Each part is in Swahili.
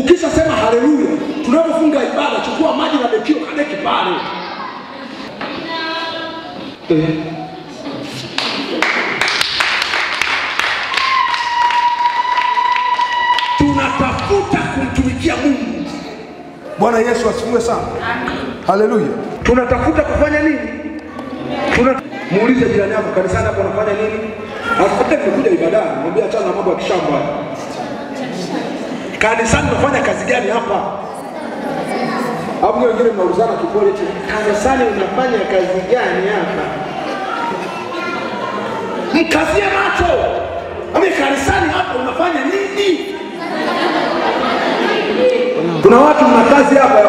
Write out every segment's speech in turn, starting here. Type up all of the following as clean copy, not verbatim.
Ukisha sema haleluya, tunapofunga ibada chukua maji na dekio kadeki pale. Tunatafuta kumtumikia Mungu. Bwana Yesu asifiwe sana. Amen. Haleluya. Tunatafuta kufanya nini? Muulize jirani yako, kanisani hapo unafanya nini? Hata nimekuja ibadani, mwambie achana na mambo ya kishamba. Kanisani unafanya kazi gani hapa? Hapo wengine mnaulizana kipole eti kanisani unafanya kazi gani hapa? Mkazie macho. Ame kanisani hapa unafanya nini? Kuna watu mna kazi hapa,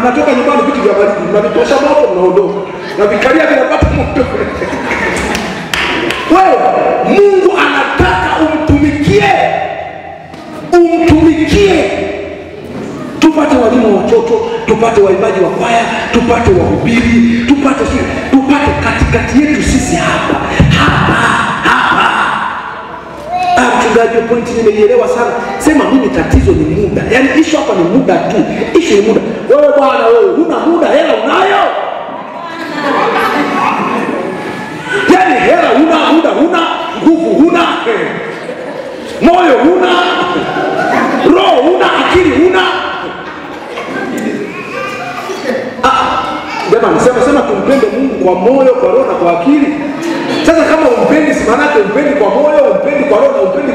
mnatoka nyumbani vitu vya baridi, mnavitosha moto mnaondoka. Na vikalia vinapata moto. Wewe, Mungu anataka umtumikie. Umtumikie. Tupate walimu wa watoto, tupate waimbaji wa kwaya, tupate wahubiri, tupate katikati yetu sisi hapa. Mchungaji, pointi nimeielewa sana. Sema mimi tatizo ni muda. Yaani issue hapa ni muda tu. Issue ni muda. Wewe bwana wewe, huna muda, hela unayo? Yaani hela huna, muda huna, nguvu huna, moyo huna, roho huna, akili huna. Jamani, sema tumpende Mungu kwa moyo, kwa roho na kwa akili. Sasa kama umpendi, si maana yake umpendi kwa moyo, umpendi kwa roho na umpendi